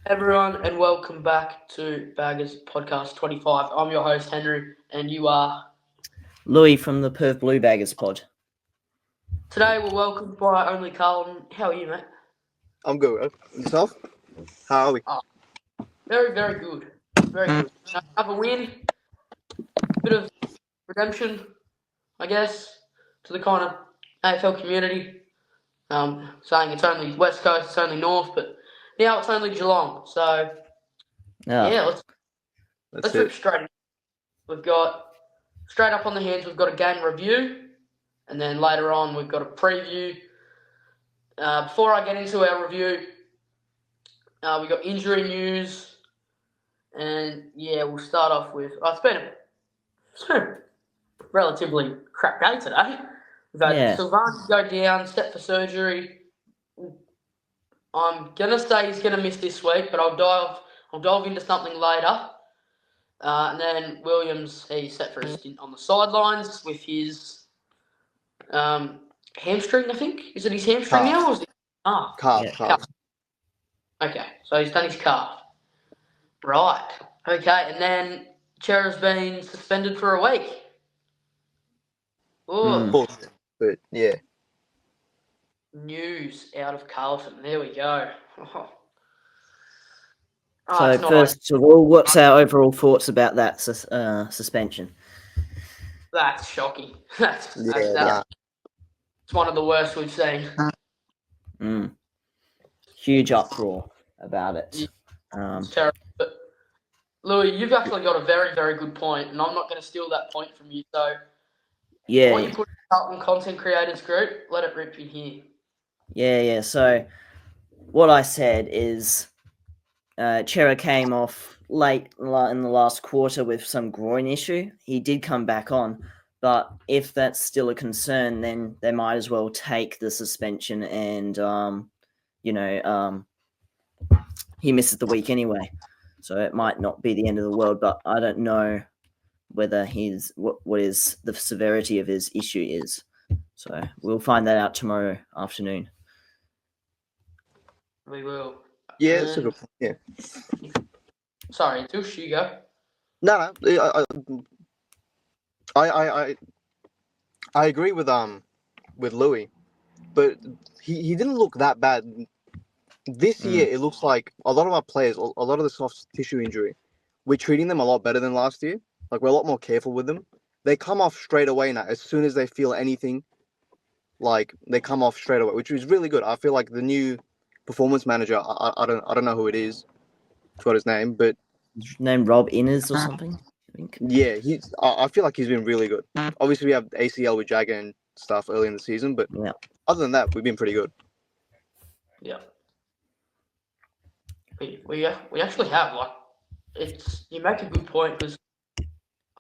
Everyone, and welcome back to Baggers Podcast 25. I'm your host, Henry, and you are. Louis from the Perth Blue Baggers pod. Today, we're welcomed by only Carlton. How are you, mate? I'm good, bro. Yourself? How are we? Very, very good. Very good. Another win, bit of redemption, I guess, to the kind of AFL community. Saying it's only West Coast, it's only North, but now it's only Geelong. So, yeah, let's That's rip it. straight in. We've got, straight up on the hands, we've got a game review, and then later on, we've got a preview. Before I get into our review, we got injury news, and yeah, we'll start off with. It's been a relatively crap day today. We've had Silvani go down, set for surgery. I'm gonna say he's gonna miss this week, but I'll delve into something later. And then Williams, he's set for a stint on the sidelines with his hamstring. I think is it his hamstring now, or is it Calf. Okay, so he's done his calf. Right. Okay, and then Chera's been suspended for a week. Oh, Bullshit. But yeah. news out of Carlton. There we go. So first of all, what's our overall thoughts about that suspension? That's shocking. It's one of the worst we've seen. Huge uproar about it. It's terrible. But Louis, you've actually got a very, very good point, and I'm not going to steal that point from you. So, what you put in the Carlton Content Creators Group, let it rip in here. Yeah. So, what I said is, Chera came off late in the last quarter with some groin issue. He did come back on, but if that's still a concern, then they might as well take the suspension and, he misses the week anyway. So it might not be the end of the world, but I don't know whether what is the severity of his issue is. So we'll find that out tomorrow afternoon. We will. Yeah, that's a good point. Yeah. Sorry, Tush, you go. No. I agree with Louis, but he didn't look that bad. This year, it looks like a lot of our players, a lot of the soft tissue injury, we're treating them a lot better than last year. Like, we're a lot more careful with them. They come off straight away now. As soon as they feel anything, like, they come off straight away, which is really good. I feel like the new performance manager, I don't know who it is. Forgot his name, but named Rob Innes or something, I think. Yeah, I feel like he's been really good. Obviously, we have ACL with Jagger and stuff early in the season, but other than that, we've been pretty good. Yeah. We actually have, you make a good point, because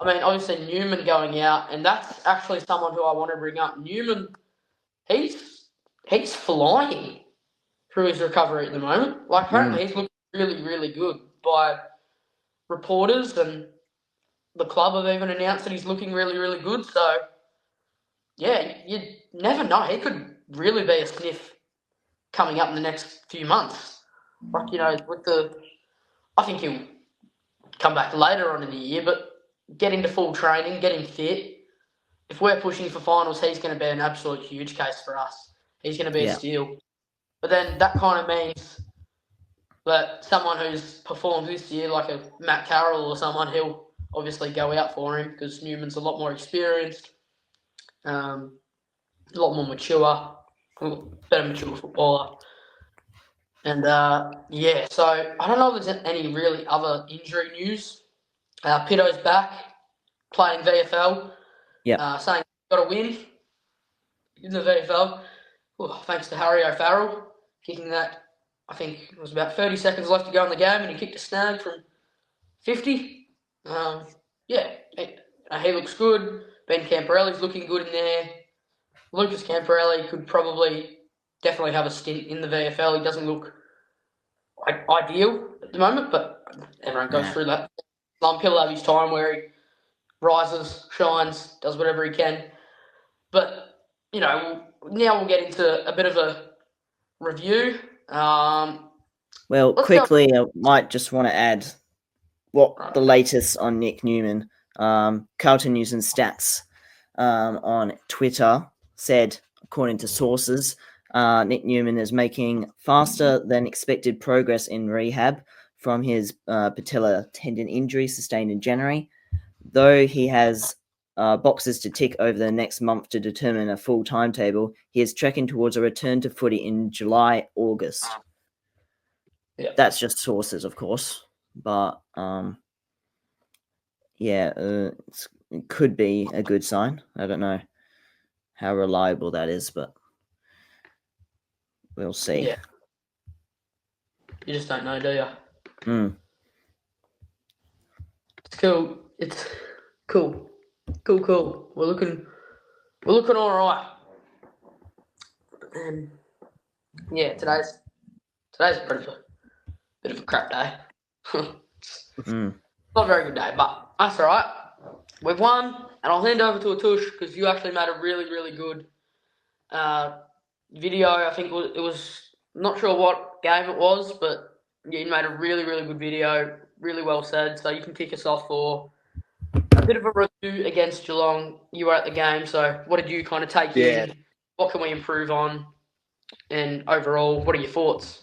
I mean, obviously Newman going out, and that's actually someone who I want to bring up. Newman, he's flying through his recovery at the moment. Like, apparently he's looking really, really good by reporters, and the club have even announced that he's looking really, really good. So, yeah, you never know. He could really be a sniff coming up in the next few months. Like, I think he'll come back later on in the year, but getting to full training, getting fit, if we're pushing for finals, he's going to be an absolute huge case for us. He's going to be a steal. But then that kind of means that someone who's performed this year, like a Matt Carroll or someone, he'll obviously go out for him, because Newman's a lot more experienced, a lot more mature, better mature footballer. And, so I don't know if there's any really other injury news. Pito's back, playing VFL, saying he's got a win in the VFL. Thanks to Harry O'Farrell, kicking that. I think it was about 30 seconds left to go in the game, and he kicked a snag from 50. He looks good. Ben Camporelli's looking good in there. Lucas Camporelli could definitely have a stint in the VFL. He doesn't look ideal at the moment, but everyone goes through that. He'll have his time where he rises, shines, does whatever he can. But, now we'll get into a bit of a review. Well, Well, Let's go. quickly, I might just want to add the latest on Nick Newman. Carlton News and Stats on Twitter said, according to sources, Nick Newman is making faster than expected progress in rehab from his patella tendon injury sustained in January. Though he has boxes to tick over the next month to determine a full timetable, he is tracking towards a return to footy in July, August. Yeah. That's just sources, of course, but it could be a good sign. I don't know how reliable that is, but we'll see. Yeah. You just don't know, do you? Mm. It's cool. It's cool. Cool. We're looking all right. And yeah, today's a bit of a crap day. Not a very good day, but that's all right. We've won, and I'll hand over to Atush because you actually made a really, really good video. I think it was not sure what game it was, but yeah, you made a really, really good video. Really well said. So you can kick us off for a bit of a review against Geelong. You were at the game, so what did you kind of take in? What can we improve on? And overall, what are your thoughts?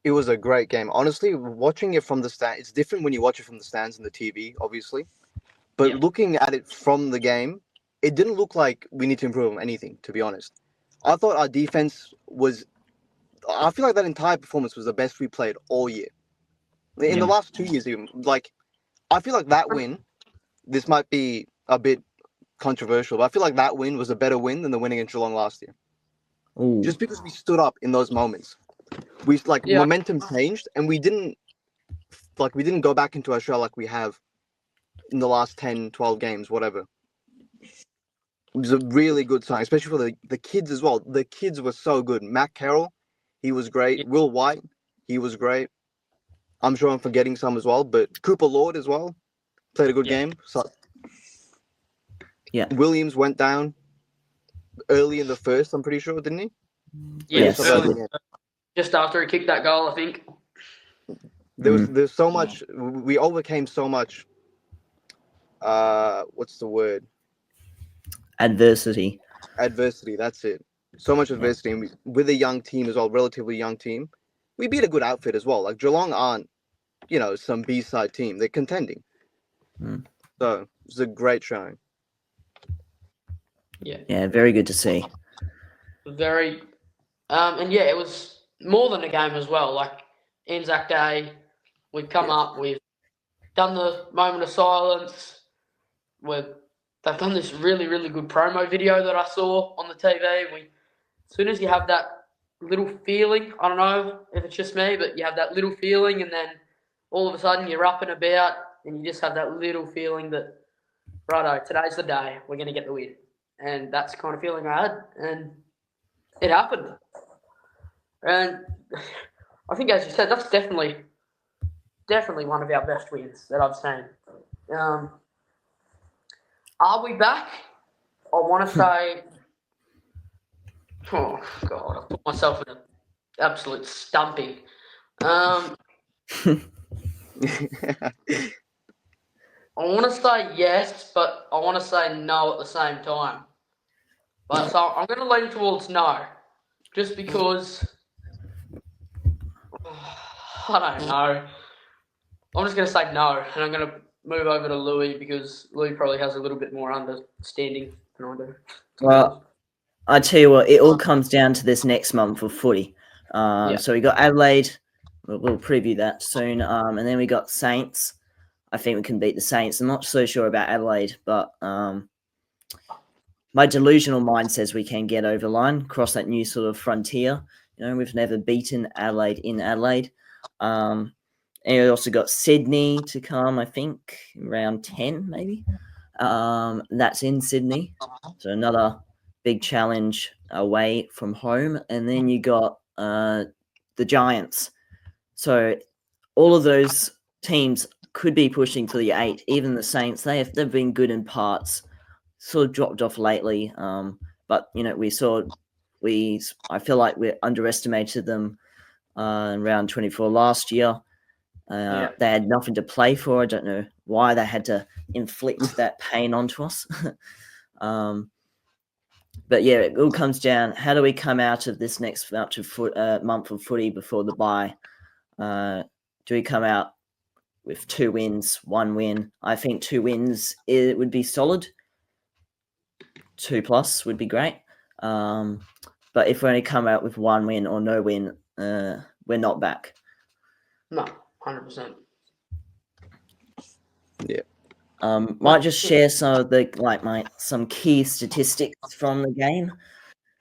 It was a great game. Honestly, watching it from the stand, it's different when you watch it from the stands and the TV, obviously. But looking at it from the game, it didn't look like we need to improve on anything, to be honest. I thought our defense was... I feel like that entire performance was the best we played all year. In the last 2 years, even. Like, I feel like that win, this might be a bit controversial, but I feel like that win was a better win than the win against Geelong last year. Ooh. Just because we stood up in those moments. Momentum changed, and we didn't go back into our shell like we have in the last 10, 12 games, whatever. It was a really good sign, especially for the kids as well. The kids were so good. Matt Carroll, he was great. Yeah. Will White, he was great. I'm sure I'm forgetting some as well, but Cooper Lord as well played a good game. So Williams went down early in the first, I'm pretty sure, didn't he? Yes. Early. Just after he kicked that goal, I think. There's so much. We overcame so much. What's the word? Adversity. That's it. So much adversity, and with a young team as well, relatively young team, we beat a good outfit as well. Like Geelong aren't, some B-side team. They're contending. So it was a great showing. Yeah, very good to see. Very, and yeah, it was more than a game as well. Like Anzac Day, we've come up, we've done the moment of silence. They've done this really, really good promo video that I saw on the TV. As soon as you have that little feeling, I don't know if it's just me, but you have that little feeling, and then all of a sudden you're up and about, and you just have that little feeling that, righto, today's the day, we're going to get the win. And that's the kind of feeling I had, and it happened. And I think, as you said, that's definitely one of our best wins that I've seen. Are we back? I want to say, oh God, I put myself in an absolute stumping. I want to say yes, but I want to say no at the same time. But so I'm going to lean towards no, just because I don't know. I'm just going to say no, and I'm going to move over to Louis because Louis probably has a little bit more understanding than I do. Well, I tell you what, it all comes down to this next month of footy. So we got Adelaide. We'll preview that soon. And then we got Saints. I think we can beat the Saints. I'm not so sure about Adelaide, but my delusional mind says we can get over the line, cross that new sort of frontier. We've never beaten Adelaide in Adelaide. And we also got Sydney to come, I think, round 10 maybe. That's in Sydney. So another big challenge away from home. And then you got the Giants. So all of those teams could be pushing for the 8. Even the Saints, they've been good in parts, sort of dropped off lately. But I feel like we underestimated them in round 24 last year. Yeah. They had nothing to play for. I don't know why they had to inflict that pain onto us. But yeah, it all comes down, how do we come out of this next month of footy before the bye? Do we come out with 2 wins, 1 win? I think 2 wins it would be solid. 2+ would be great. But if we only come out with 1 win or no win, we're not back. No, 100%. Yeah. Might just share some of the some key statistics from the game.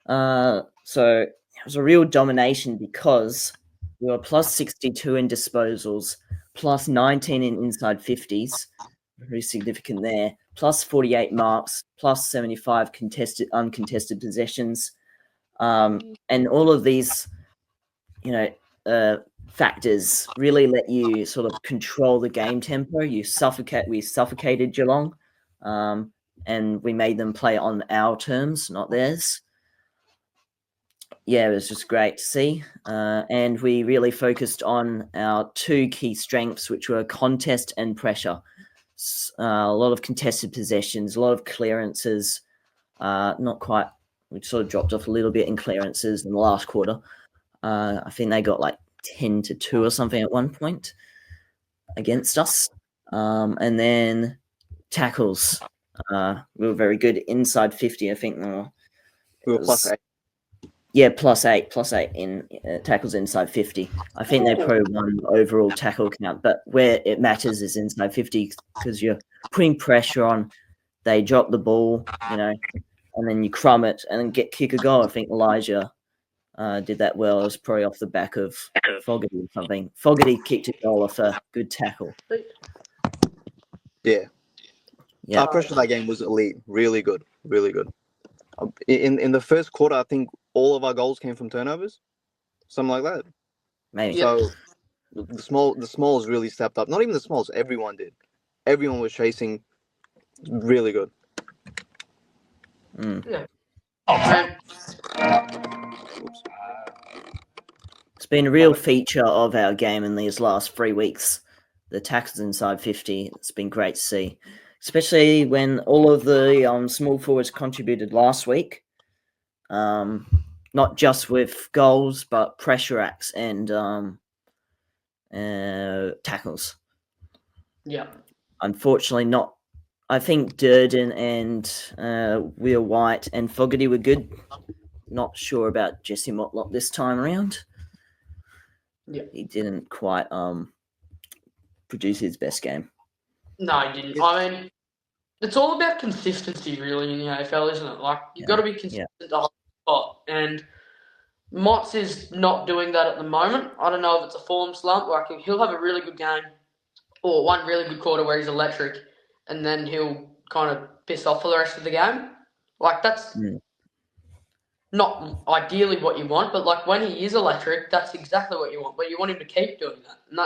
So it was a real domination because we were plus 62 in disposals, plus 19 in inside 50s, very significant there, plus 48 marks, plus 75 uncontested possessions, and all of these, factors really let you sort of control the game tempo. We suffocated Geelong, and we made them play on our terms, not theirs. Yeah, it was just great to see. And we really focused on our 2 key strengths, which were contest and pressure. A lot of contested possessions, a lot of clearances. Not quite. We sort of dropped off a little bit in clearances in the last quarter. I think they got 10-2 or something at one point against us. And then tackles. We were very good inside 50. I think We were plus 8. Yeah, plus eight in tackles inside 50. I think they probably won overall tackle count, but where it matters is inside 50 because you're putting pressure on. They drop the ball, and then you crumb it and then kick a goal. I think Elijah did that well. It was probably off the back of Fogarty or something. Fogarty kicked a goal off a good tackle. Yeah. Yeah. Our pressure that game was elite. Really good. Really good. In the first quarter, I think all of our goals came from turnovers, something like that. Maybe. So the smalls really stepped up. Not even the smalls, everyone did. Everyone was chasing. Really good. Yeah. Oops. It's been a real feature of our game in these last 3 weeks. The tackles inside 50. It's been great to see, especially when all of the small forwards contributed last week. Not just with goals, but pressure acts and tackles. Yeah. Unfortunately, not. I think Durden and Will White and Fogarty were good. Not sure about Jesse Motlop this time around. Yeah. He didn't quite produce his best game. No, he didn't. I mean, it's all about consistency, really, in the AFL, isn't it? You've got to be consistent the whole spot. And Motts is not doing that at the moment. I don't know if it's a form slump. He'll have a really good game or one really good quarter where he's electric, and then he'll kind of piss off for the rest of the game. That's not ideally what you want, but when he is electric, that's exactly what you want. But you want him to keep doing that, and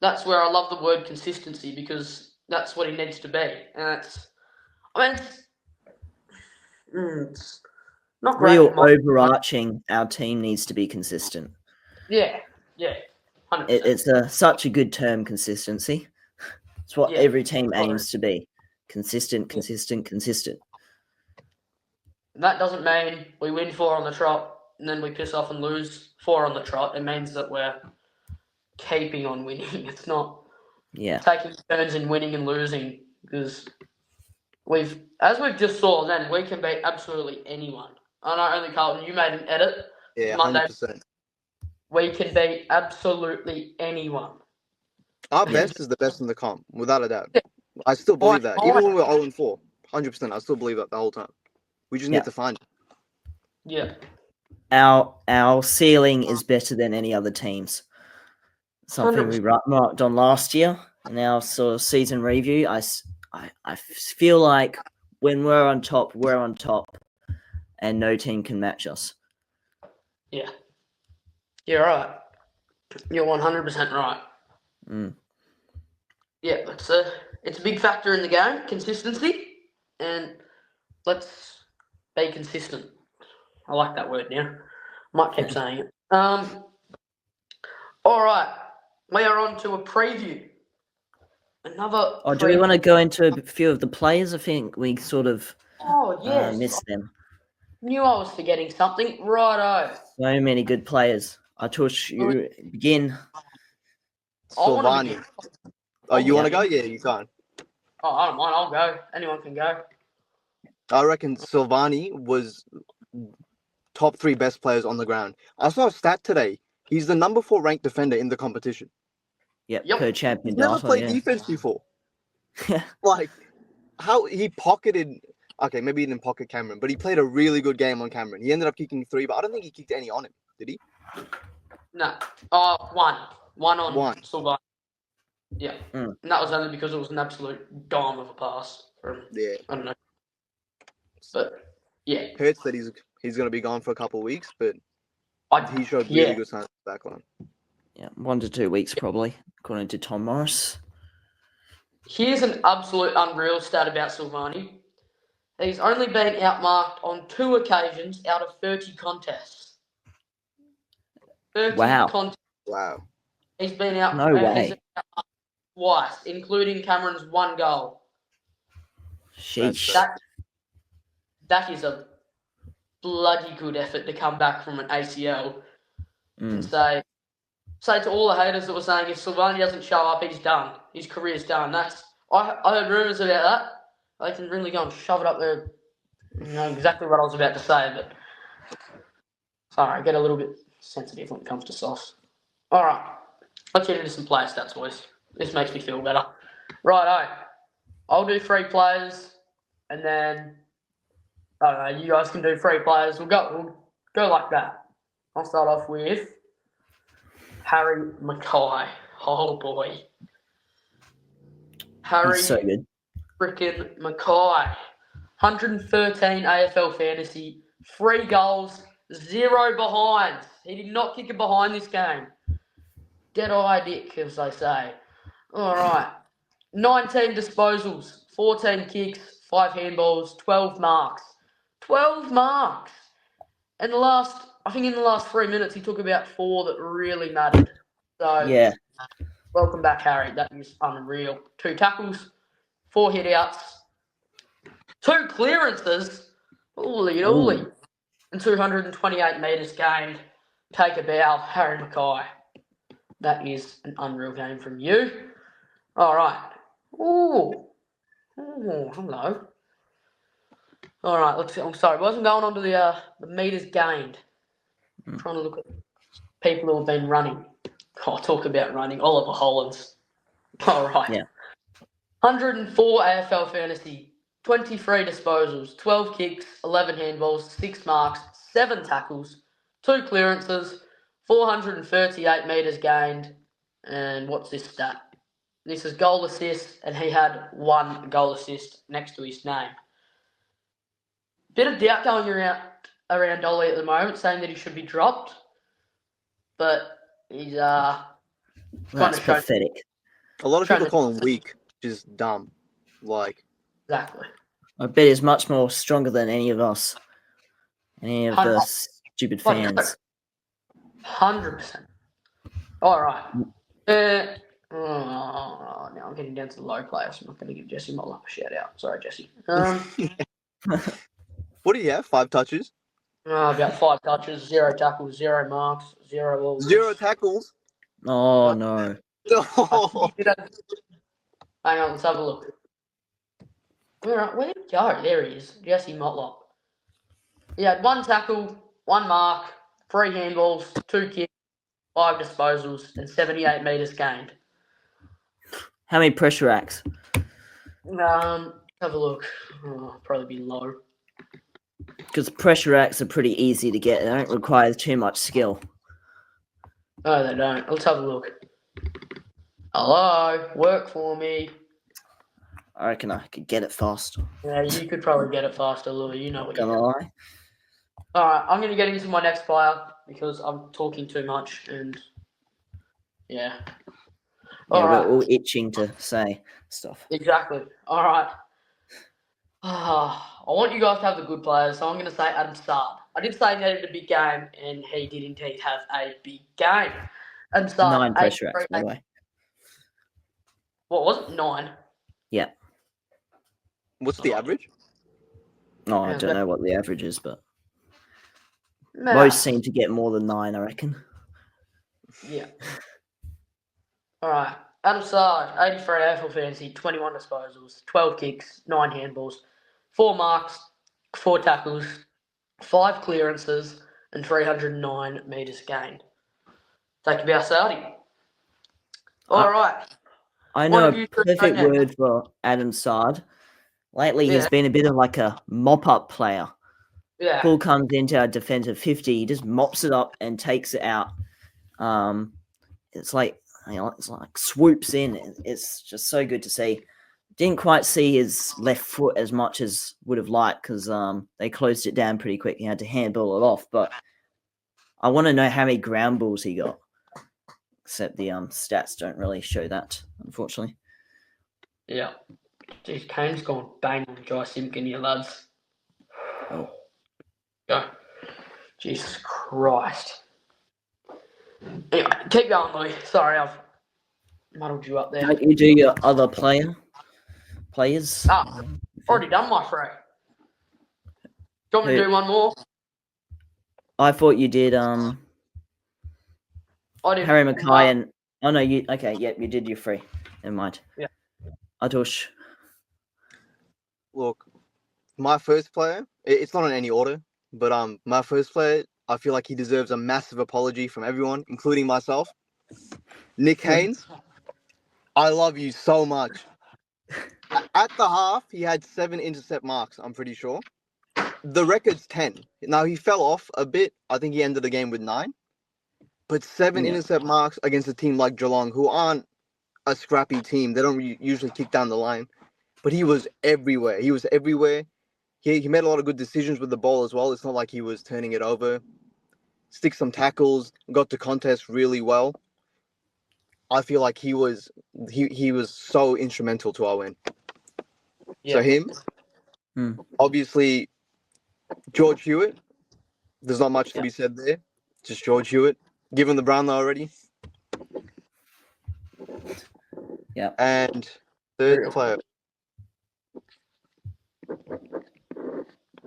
that's where I love the word consistency, because that's what he needs to be. And it's not great. Real overarching, our team needs to be consistent. Yeah, 100%. It's such a good term, consistency. It's what every team aims to be. Consistent. That doesn't mean we win 4 on the trot and then we piss off and lose 4 on the trot. It means that we're keeping on winning. It's not taking turns in winning and losing, because as we've just saw then, we can beat absolutely anyone. I know, only Carlton, you made an edit. Yeah, Monday. 100%. We can beat absolutely anyone. Our best is the best in the comp, without a doubt. Yeah. I still believe that. Even when we're 0-4, 100%, I still believe that the whole time. We just need to find it. Yeah. Our ceiling is better than any other team's. Something 100%. We marked on last year in our sort of season review. I feel like when we're on top, and no team can match us. Yeah. You're right. You're 100% right. Yeah, it's a big factor in the game, consistency, and let's be consistent. I like that word now. Might keep saying it. All right, we are on to a preview. Another. Oh, do we want to go into a few of the players? I think we sort of Oh yes, missed them. knew I was forgetting something. Righto. So many good players. Atush, you begin. I wanna Silvani. Oh, you want to go? Yeah, you can. Oh, I don't mind. I'll go. Anyone can go. I reckon Silvani was top 3 best players on the ground. I saw a stat today. He's the number 4 ranked defender in the competition. Yep, Yep. per champion He's never data. played Yeah. defense before. Like, how he pocketed. Okay, maybe he didn't pocket Cameron, but he played a really good game on Cameron. He ended up kicking 3, but I don't think he kicked any on him. Did he? No. One on One. Silvani. Yeah. Mm. And that was only because it was an absolute dime of a pass from, Yeah. I don't know. But, yeah. Hurts that he's going to be gone for a couple of weeks, but he showed really yeah. good signs back on. Yeah, 1 to 2 weeks probably, according to Tom Morris. Here's an absolute unreal stat about Silvani. He's only been outmarked on 2 occasions out of 30 contests. 30 Wow. contests. Wow. He's been out. No way. He's outmarked twice, including Cameron's 1 goal. Sheesh. That is a bloody good effort to come back from an ACL and say to all the haters that were saying if Silvani doesn't show up, he's done. His career's done. I heard rumours about that. They can really go and shove it up there. You know exactly what I was about to say, but sorry, I get a little bit sensitive when it comes to sauce. All right, let's get into some player stats, boys. This makes me feel better. Righto, I'll do 3 players, and then I don't know. You guys can do 3 players. We'll go like that. I'll start off with Harry Mackay. Oh boy, Harry He's so good. frickin' Mackay. 113 AFL fantasy, 3 goals, 0 behinds. He did not kick a behind this game. Dead-eye dick, as they say. All right. 19 disposals, 14 kicks, 5 handballs, 12 marks. 12 marks! And in the last 3 minutes, he took about 4 that really mattered. So, Yeah. welcome back, Harry. That is unreal. 2 tackles, 4 hit-outs, 2 clearances, ooly, and 228 metres gained. Take a bow, Harry Mackay. That is an unreal game from you. All right. Ooh, hello. All right, I'm sorry, wasn't going on to the metres gained. I'm trying to look at people who have been running. Oh, talk about running. Oliver Hollins. All right. Yeah. 104 AFL fantasy, 23 disposals, 12 kicks, 11 handballs, 6 marks, 7 tackles, 2 clearances, 438 metres gained, and what's this stat? This is goal assist, and he had 1 goal assist next to his name. Bit of doubt going around Dolly at the moment, saying that he should be dropped, but he's That's pathetic. A lot of people call him weak, which is dumb. Like, exactly. I bet he's much more stronger than any of us. Any of the stupid fans. 100%. All right. Now I'm getting down to the low players. I'm not going to give Jesse Motlop a shout out. Sorry, Jesse. what do you have? 5 touches? About 5 touches, 0 tackles, 0 marks, 0 all. 0 tackles? Oh, no. No. Hang on, let's have a look. Where'd he go? There he is, Jesse Motlop. He had 1 tackle, 1 mark, 3 handballs, 2 kicks, 5 disposals, and 78 metres gained. How many pressure acts? Have a look. Probably be low. Because pressure acts are pretty easy to get. They don't require too much skill. No, they don't. Let's have a look. Hello, work for me. I reckon I could get it faster. Yeah, you could probably get it faster, Louis. You know what you're Gonna doing. lie. All right, I'm going to get into my next player because I'm talking too much and yeah. All right. We're all itching to say stuff. Exactly. All right. I want you guys to have the good players, so I'm going to say Adam Saab. I did say he had a big game, and he did indeed have a big game. And start 9 pressure 83, acts, by the way. What was it? 9. Yeah. What's the average? Oh, I Yeah, don't know what the average is, but Nah. most seem to get more than 9, I reckon. Yeah. All right. Adam Sard, 83 AFL fantasy, 21 disposals, 12 kicks, 9 handballs, 4 marks, 4 tackles, 5 clearances, and 309 metres gained. Take it about Saudi. All right. I One know of a you three perfect go next. word for Adam Sard. Lately, he's Yeah. been a bit of like a mop-up player. Yeah. Ball comes into our defensive 50, he just mops it up and takes it out. It's like swoops in. It's just so good to see. Didn't quite see his left foot as much as would have liked because they closed it down pretty quick. He had to handball it off. But I want to know how many ground balls he got. Except the stats don't really show that, unfortunately. Yeah. Jeez, Kane's gone bang on Jai Simpkin here, lads. Oh. Go. Jesus Christ. Anyway, keep going, Louis. Sorry, I've muddled you up there. Don't you do your other players? Already done my three. Do you want me to Who- do one more? I thought you did I did. Harry Mackay and oh no, you okay, yep, you did your free. Never mind. Yeah. Atush. Look, my first player, it's not in any order, but my first player, I feel like he deserves a massive apology from everyone, including myself. Nick Haynes, I love you so much. At the half, he had 7 intercept marks, I'm pretty sure. The record's 10. Now, he fell off a bit. I think he ended the game with 9. But 7 intercept marks against a team like Geelong, who aren't a scrappy team. They don't usually kick down the line. But he was everywhere. He made a lot of good decisions with the ball as well. It's not like he was turning it over. Stick some tackles, got to contest really well. I feel like he was so instrumental to our win. Yeah. So him, obviously, George Hewitt. There's not much to be said there. Just George Hewitt. Give him the Brownlow already. Yeah. And third player.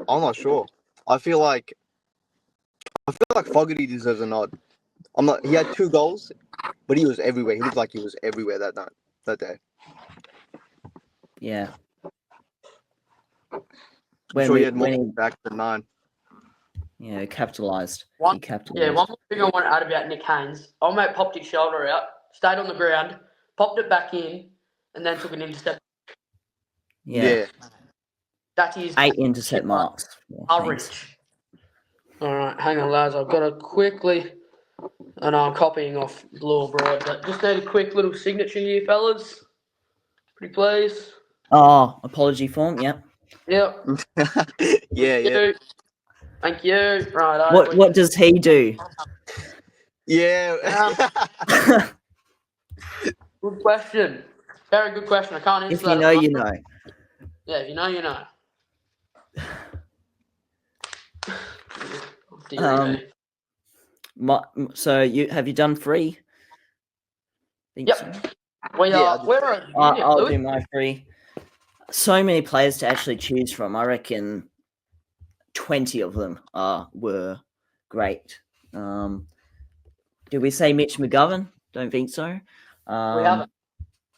I'm not sure. I feel like Fogarty deserves a nod. He had 2 goals, but he was everywhere. He looked like he was everywhere that day. Yeah. I'm sure he had more back than 9. Yeah, capitalized. One capitalized. more thing I want to add about Nick Haynes. Old mate popped his shoulder out, stayed on the ground, popped it back in, and then took an intercept. Yeah. That is 8 intercept marks. courage. All right, hang on, lads. I've got to quickly, and I'm copying off Blue or Broad, but just need a quick little signature here, fellas. Pretty please. Oh, apology form. Yep. Yep. Yeah. Thank you. Right. What does he do? Yeah. Good question. Very good question. I can't answer If that. you know, you know. Yeah, if you know, you know. So have you done 3? Yep. So. I'll do my 3. So many players to actually choose from. I reckon 20 of them were great. Did we say Mitch McGovern? Don't think so. We haven't.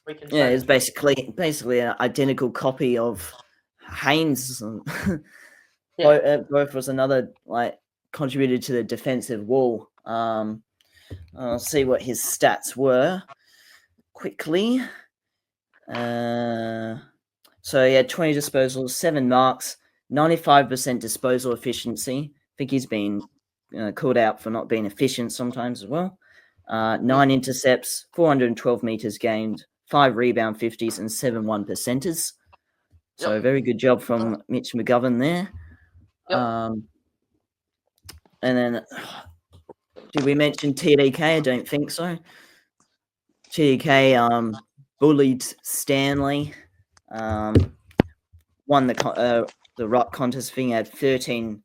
It's basically an identical copy of Haynes. Both was another contributed to the defensive wall. I'll see what his stats were quickly. So he had 20 disposals, 7 marks, 95% disposal efficiency. I think he's been called out for not being efficient sometimes as well. 9 intercepts, 412 meters gained, 5 rebound 50s, and 7 1%ers. So very good job from Mitch McGovern there. And then, did we mention TDK? I don't think so. TDK bullied Stanley. Won the ruck contest thing, had 13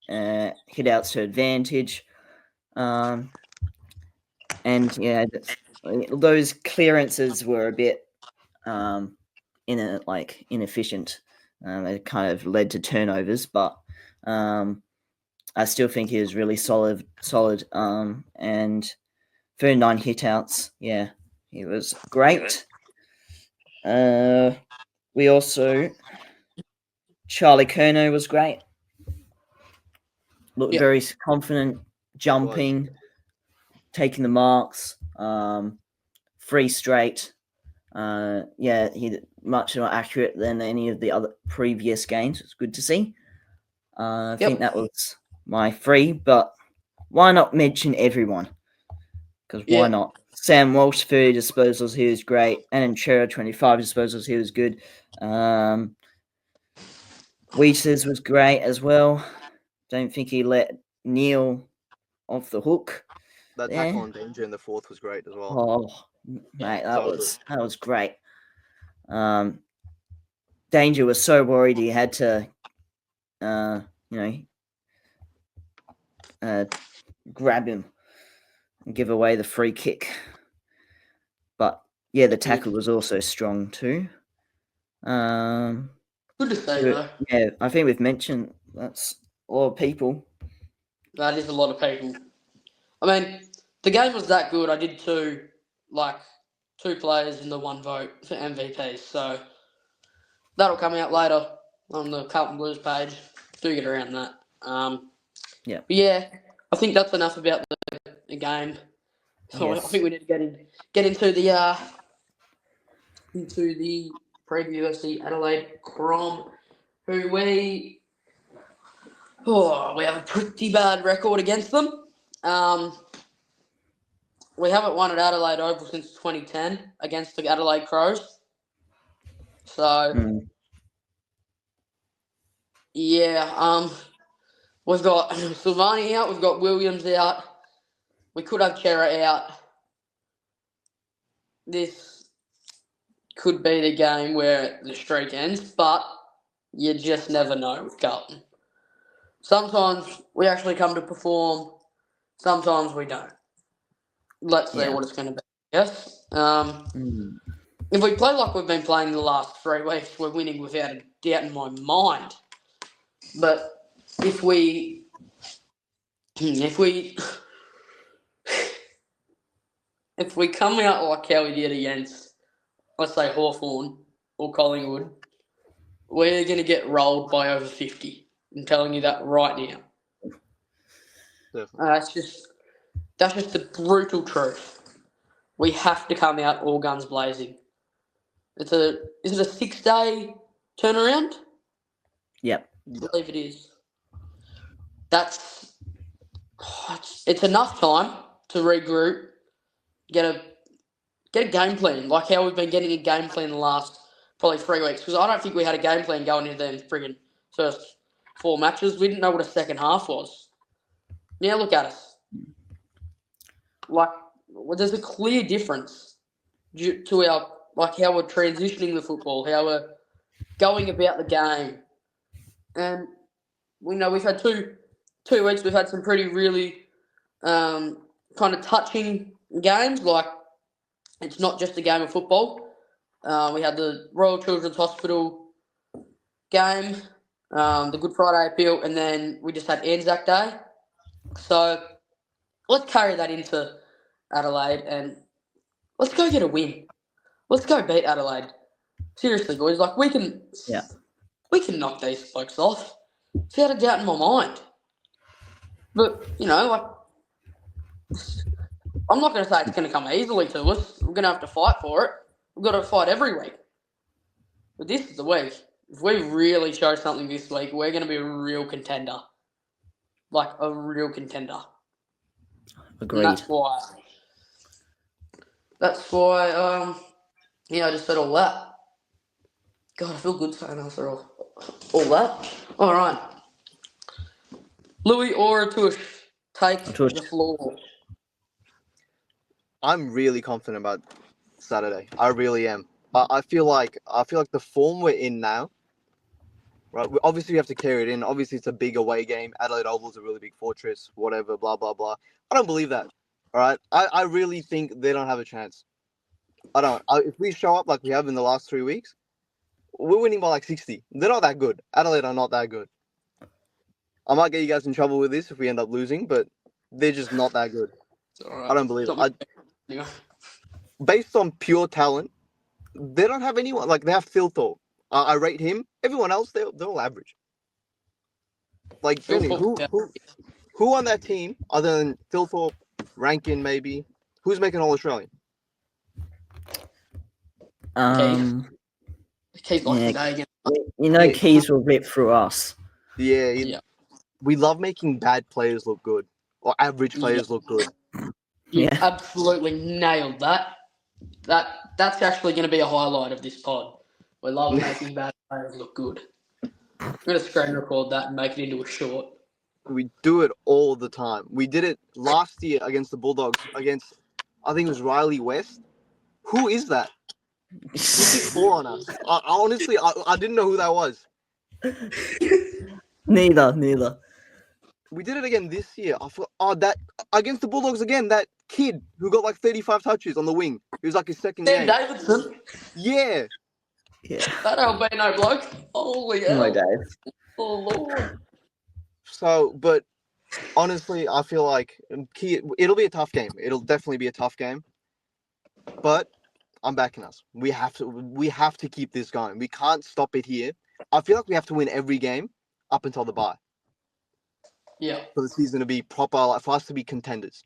hitouts to advantage. And yeah, those clearances were a bit inefficient. It kind of led to turnovers, but I still think he was really solid. And 39 hitouts. Yeah, he was great. We also Charlie Curnow was great. Looked very confident, jumping, taking the marks, 3 straight. He much more accurate than any of the other previous games. It's good to see. I think that was my 3, but why not mention everyone? Because why not? Sam Walsh, 30 disposals, he was great. And Chera, 25 disposals, he was good. Weeses was great as well. Don't think he let Neil off the hook. That tackle on Danger in the 4th was great as well. Oh, mate, that was great. Danger was so worried he had to, grab him and give away the free kick. But yeah, the tackle was also strong too. Good to say, though. Yeah, I think we've mentioned that's a lot of people. That is a lot of people. I mean, the game was that good. I did 2 players in the 1 vote for MVP. So that'll come out later on the Carlton Blues page. Do get around that. Yeah. But yeah, I think that's enough about the game. So Yes. I think we need to get into the preview of the Adelaide Crom, who we have a pretty bad record against them. We haven't won at Adelaide Oval since 2010 against the Adelaide Crows. So we've got Silvani out, we've got Williams out, we could have Chera out. This could be the game where the streak ends, but you just never know with Carlton. Sometimes we actually come to perform, sometimes we don't. Let's see what it's going to be. Yes? If we play like we've been playing the last 3 weeks, we're winning without a doubt in my mind. But if we come out like how we did against, let's say, Hawthorn or Collingwood, we're going to get rolled by over 50. I'm telling you that right now. That's just the brutal truth. We have to come out all guns blazing. Is it a 6-day turnaround? Yep. I believe it is. It's enough time to regroup, get a game plan, like how we've been getting a game plan the last probably 3 weeks. Because I don't think we had a game plan going into them friggin' first 4 matches. We didn't know what a second half was. Now look at us. There's a clear difference to our how we're transitioning the football, how we're going about the game, and we know we've had two weeks. We've had some pretty really kind of touching games. Like it's not just a game of football. We had the Royal Children's Hospital game, the Good Friday appeal, and then we just had Anzac Day. So let's carry that into Adelaide and let's go get a win. Let's go beat Adelaide. Seriously, boys. We can knock these blokes off. Without a doubt in my mind. But, I'm not going to say it's going to come easily to us. We're going to have to fight for it. We've got to fight every week. But this is the week. If we really show something this week, we're going to be a real contender. Like a real contender. Agreed. And that's why, I just said all that. God, I feel good saying after all that. All right. Louis or Atush, take the floor. I'm really confident about Saturday. I really am. I feel like the form we're in now, right? Obviously, we have to carry it in. Obviously, it's a big away game. Adelaide Oval is a really big fortress. Whatever, blah blah blah. I don't believe that. All right, I really think they don't have a chance. I don't. If we show up like we have in the last 3 weeks, we're winning by like 60. They're not that good. Adelaide are not that good. I might get you guys in trouble with this if we end up losing, but they're just not that good. It's all right. I don't believe It's it. not anyway. Based on pure talent, they don't have anyone. Like, they have Phil Thorpe. I rate him. Everyone else, they're all average. Like, Phil Benny, Thorpe, yeah. who on that team, other than Phil Thorpe, Rankin maybe, who's making All-Australian? Keith lost Yeah. today again. You know, Yeah. Keys will rip through us. Yeah, Yeah. we love making bad players look good, or average players look good. You Yeah. absolutely nailed that. That's actually going to be a highlight of this pod. We love making bad players look good. I'm going to screen record that and make it into a short. We do it all the time. We did it last year against the Bulldogs, against, I think it was Riley West. Who is that? He kicked 4 on us. I honestly, I didn't know who that was. Neither. We did it again this year. I thought, that against the Bulldogs again. That kid who got like 35 touches on the wing. It was like his second Sam game. Davidson, Yeah. Yeah. that albino bloke. Holy hell. No, Dave. Oh, Lord. So, but honestly, I feel like it'll be a tough game. It'll definitely be a tough game. But I'm backing us. We have to keep this going. We can't stop it here. I feel like we have to win every game up until the bye Yeah. for the season to be proper, like for us to be contenders.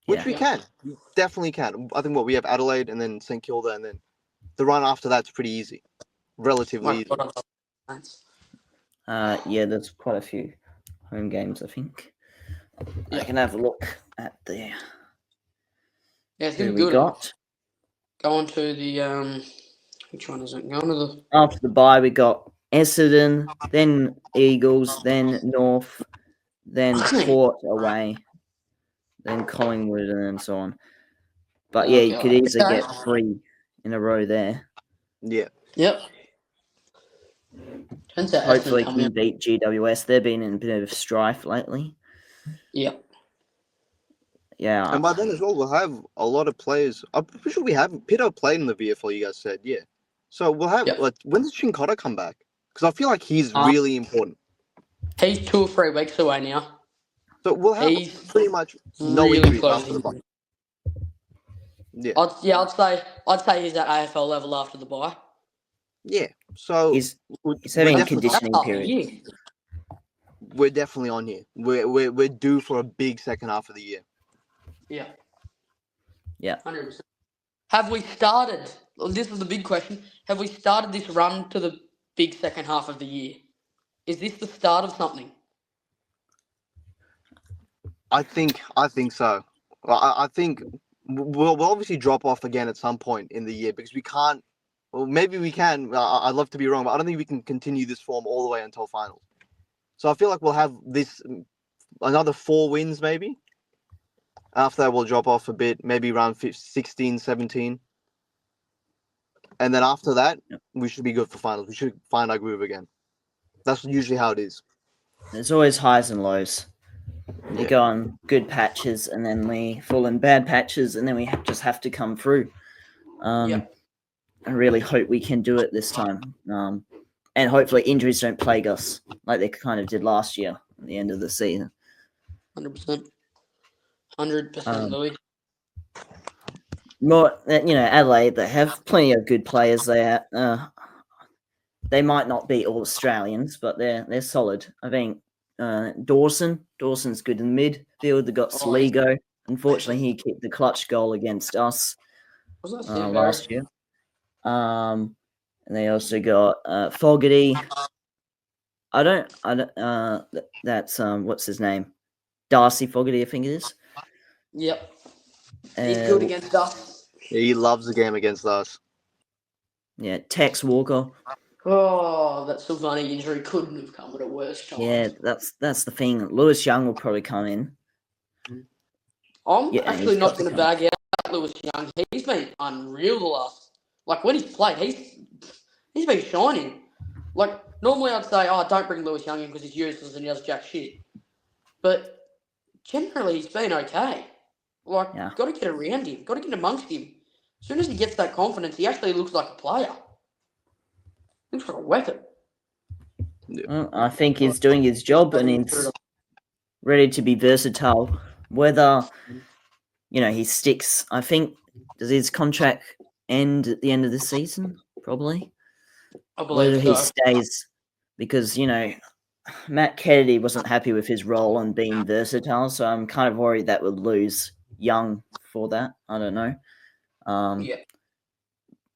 Which Yeah. we can. We definitely can. I think we have Adelaide and then St Kilda, and then the run after that's pretty easy. Relatively easy. Yeah, there's quite a few home games, I think. Yeah. I can have a look at the Yeah, it's who been we good. got. Go on to the which one is it? Go on to the After the bye, we got Essendon, then Eagles, then North, then Port away, then Collingwood, and so on. But yeah, you could easily get 3 in a row there. Yeah. Yep. Turns out Hopefully, Essendon coming can beat GWS. They've been in a bit of strife lately. Yep. Yeah. And by then as well, we'll have a lot of players. I'm pretty sure we have Peter played in the VFL. You guys said, yeah. So we'll have like, when does Chincotta come back? Because I feel like he's really important. He's 2 or 3 weeks away now. So we'll have He's pretty much no really injuries close. after the bye. Yeah. I'd say he's at AFL level after the bye. Yeah. So He's having a definitely- conditioning That's half a period. year. we're definitely on here. We're due for a big second half of the year. Yeah. Yeah. 100%. Have we started? Well, this is the big question. Have we started this run to the big second half of the year? Is this the start of something? I think so. I think we'll obviously drop off again at some point in the year because we can't. Well, maybe we can. I'd love to be wrong, but I don't think we can continue this form all the way until finals. So I feel like we'll have this another 4 wins maybe. After that, we'll drop off a bit, maybe around 16, 17. And then after that, we should be good for finals. We should find our groove again. That's usually how it is. There's always highs and lows. We Yeah. go on good patches, and then we fall in bad patches, and then we just have to come through. Yeah. I really hope we can do it this time. And hopefully injuries don't plague us like they kind of did last year at the end of the season. 100%. 100%, Louis. More, Adelaide, they have plenty of good players there. They might not be all Australians, but they're solid. I think Dawson's good in the midfield. They got Saligo. Unfortunately, he kicked the clutch goal against us Was that last year. And they also got Fogarty. That's what's his name? Darcy Fogarty, I think it is. Yep. He's good against us. Yeah, he loves the game against us. Yeah, Tex Walker. Oh, that Silvani injury couldn't have come at a worse time. Yeah, that's the thing. Lewis Young will probably come in. I'm actually he's not got to going to come. bag out Lewis Young. He's been unreal the last. Like, when he's played, he's been shining. Like, normally I'd say, don't bring Lewis Young in because he's useless and he does jack shit. But generally, he's been okay. Like, Yeah. got to get around him. Got to get amongst him. As soon as he gets that confidence, he actually looks like a player. Looks like a weapon. Well, I think he's doing his job and he's ready to be versatile. Whether, he sticks, I think, does his contract end at the end of the season? Probably. I Whether believe he so. stays, because, Matt Kennedy wasn't happy with his role and being versatile, so I'm kind of worried that we'll lose Young for that. I don't know. Yeah.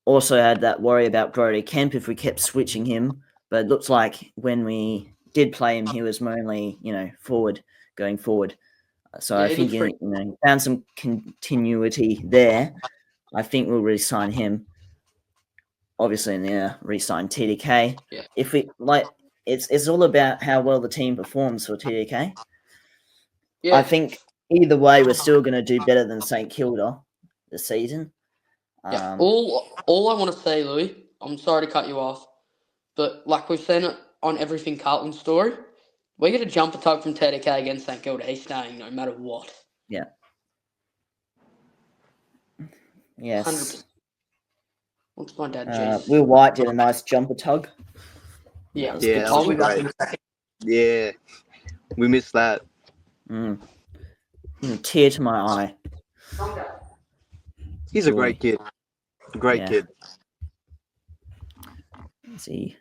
Also had that worry about Brody Kemp if we kept switching him, but it looks like when we did play him, he was mainly, going forward. So Yeah, I he think, looks pretty- found some continuity there. I think we'll re-sign him. Obviously, re-sign TDK. Yeah. If we it's all about how well the team performs for TDK. Yeah. I think either way, we're still going to do better than St Kilda this season. Yeah. All I want to say, Louis, I'm sorry to cut you off, but like we've seen it on Everything Carlton story, we get a jumper tug from TDK against St Kilda. He's staying no matter what. Yeah. Yes. 100%. What's my dad? Jeez. Will White did a nice jumper tug. Yeah. That was Yeah, good that to was I'll be back great. in a second. Yeah, we missed that. Tear to my eye. He's a great kid. Great Yeah. kid. Let's see.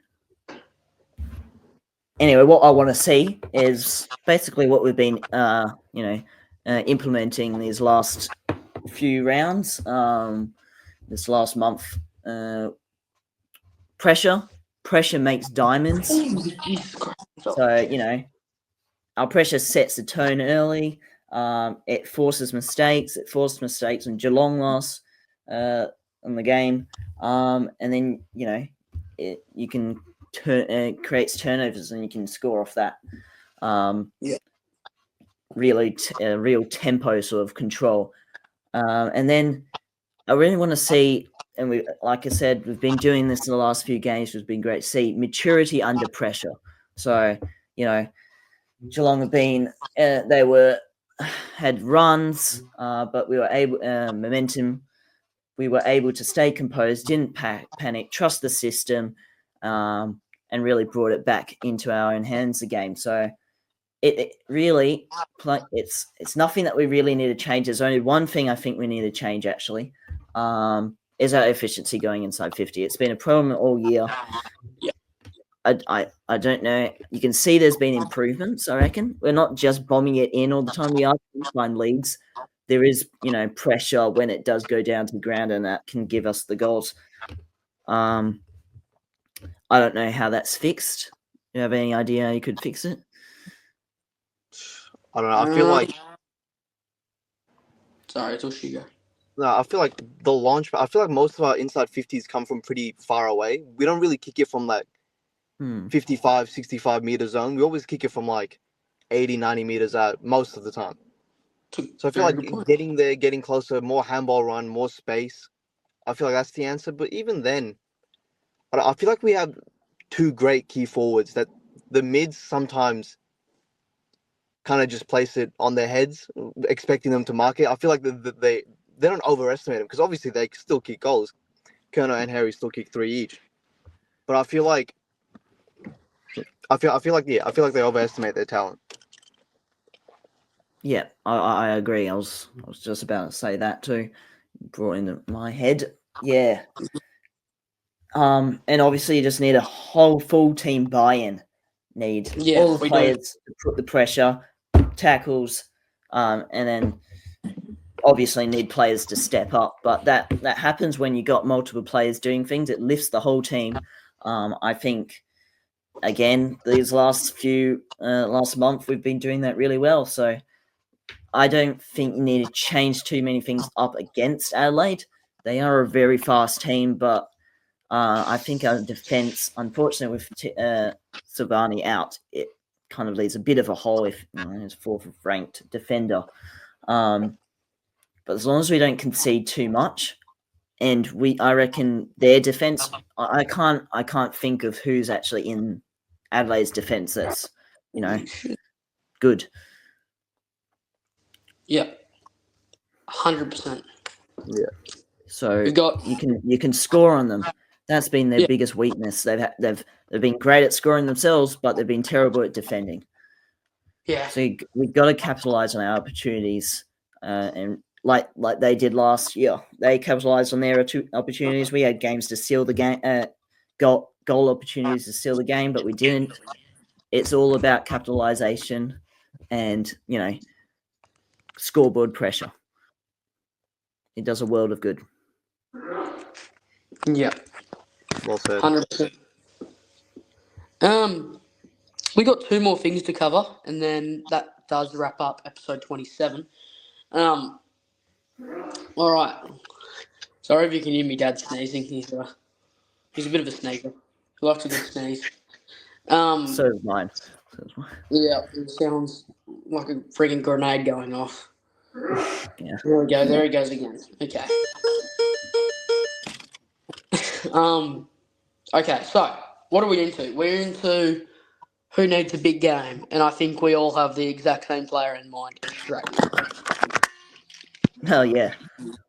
Anyway, what I want to see is basically what we've been, implementing these last few rounds, this last month. Pressure makes diamonds. Jesus Christ. So, our pressure sets the tone early. It forces mistakes. It forced mistakes in Geelong loss on the game. And then, you can it creates turnovers and you can score off that. Really, real tempo sort of control. And then I really want to see, and we, like I said, we've been doing this in the last few games, which has been great to see, maturity under pressure. So, Geelong have been, had runs, but we were able, momentum, we were able to stay composed, didn't panic, trust the system, and really brought it back into our own hands again. So it really, it's nothing that we really need to change. There's only one thing I think we need to change, actually, is our efficiency going inside 50. It's been a problem all year. I don't know. You can see there's been improvements, I reckon. We're not just bombing it in all the time. We are trying to find leads. There is, pressure when it does go down to the ground, and that can give us the goals. I don't know how that's fixed. Do you have any idea how you could fix it? I don't know. I feel like Sorry, it's all Shigo. no. I feel like the launch. I feel like most of our inside 50s come from pretty far away. We don't really kick it from like 55, 65 meter zone. We always kick it from like 80, 90 meters out most of the time. So I feel like getting there, getting closer, more handball run, more space. I feel like that's the answer. But even then, I feel like we have two great key forwards that the mids sometimes kind of just place it on their heads, expecting them to mark it. I feel like they don't overestimate them because obviously they still kick goals. Kerno and Harry still kick 3 each. But I feel like they overestimate their talent. Yeah, I agree. I was just about to say that too. Brought into my head. Yeah. And obviously you just need a whole full team buy-in. Need all the players to put the pressure, tackles, and then obviously need players to step up. But that happens when you got multiple players doing things. It lifts the whole team. I think again these last month we've been doing that really well. So I don't think you need to change too many things up against Adelaide. They are a very fast team, but I think our defence, unfortunately, with Silvani out, it kind of leaves a bit of a hole if he's fourth ranked defender. But as long as we don't concede too much, and I reckon their defence, I can't think of who's actually in Adelaide's defence that's good. Yeah. 100%. So We've got you can score on them. That's been their Yeah. biggest weakness. They've been great at scoring themselves, but they've been terrible at defending. yeah, So we've got to capitalize on our opportunities, and like they did last year, they capitalized on their opportunities. We had games to seal the game, goal opportunities to seal the game, but we didn't. It's all about capitalization, and scoreboard pressure. It does a world of good. yeah, Well said. 100%. We got 2 more things to cover, and then that does wrap up episode 27. All right. Sorry if you can hear me dad sneezing. He's a bit of a sneaker. He likes a good sneeze. So is mine. Yeah, it sounds like a friggin' grenade going off. Yeah. There we go. There he goes again. Okay. Okay. So what are we into? We're into who needs a big game, and I think we all have the exact same player in mind. Straight. Oh yeah.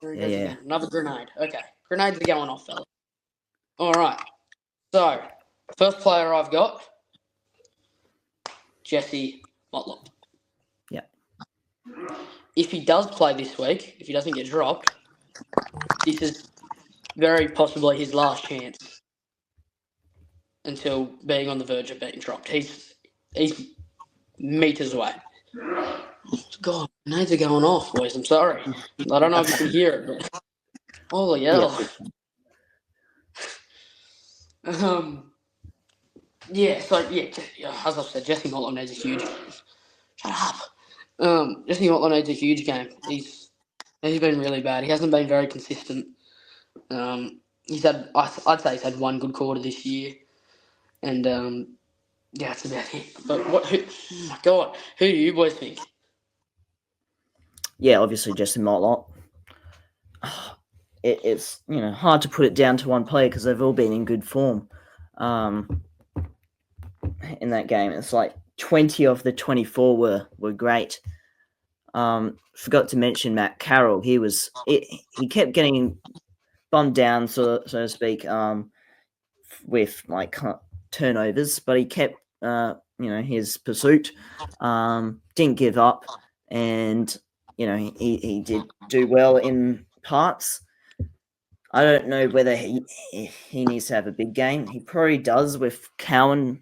There he Yeah, goes yeah. again. Another grenade. Okay. Grenades are going off, fella. All right. So first player I've got, Jesse Motlop. Yeah. If he does play this week, if he doesn't get dropped, this is very possibly his last chance until being on the verge of being dropped. He's meters away. God, grenades are going off, boys. I'm sorry. I don't know if you can hear it, but holy hell. As I've said, Jesse Motlop needs a huge game. Shut up. Jesse Motlop needs a huge game. He's been really bad. He hasn't been very consistent. I'd say he's had one good quarter this year, and that's about it. But oh my God, who do you boys think? Yeah, obviously Jesse Motlop. It's hard to put it down to one player because they've all been in good form. In that game, it's like 20 of the 24 were great. Forgot to mention Matt Carroll. He kept getting bummed down, so to speak, with like turnovers, but he kept his pursuit. Didn't give up, and he did do well in parts. I don't know whether he needs to have a big game. He probably does with Cowan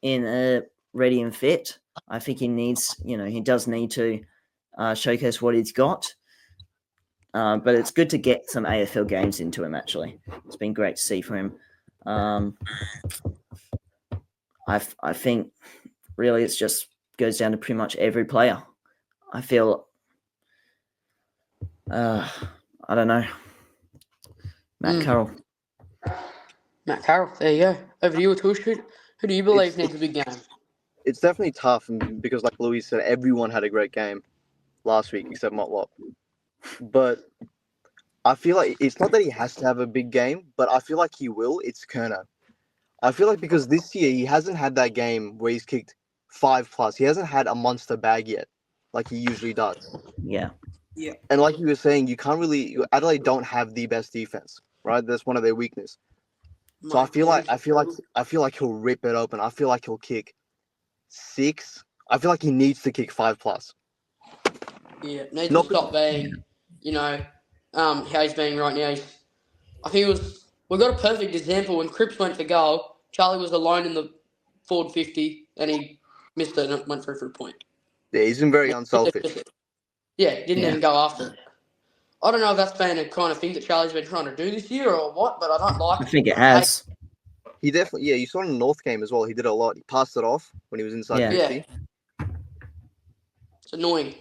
in ready and fit. I think he does need to showcase what he's got. But it's good to get some AFL games into him, actually. It's been great to see from him. I think really it just goes down to pretty much every player. I feel I don't know. Matt Carroll. Matt Carroll, there you go. Over to you, Atush. Who do you believe needs a big game? It's definitely tough because, like Louis said, everyone had a great game last week except Motlop. But I feel like it's not that he has to have a big game, but I feel like he will. It's Kerner. I feel like because this year he hasn't had that game where he's kicked 5+. He hasn't had a monster bag yet, like he usually does. Yeah. Yeah. And like you were saying, Adelaide don't have the best defense, right? That's one of their weaknesses. So I feel like he'll rip it open. I feel like he'll kick 6. I feel like he needs to kick 5+. Yeah, needs to stop being, how he's being right now. I think we got a perfect example when Cripps went for goal. Charlie was alone in the forward 50, and he missed it and it went through for a point. Yeah, he's been very unselfish. Yeah, didn't even go after it. I don't know if that's been a kind of thing that Charlie's been trying to do this year or what, but I don't like it. I think it has. He definitely, you saw it in the North game as well. He did a lot. He passed it off when he was inside 50. Yeah. It's annoying.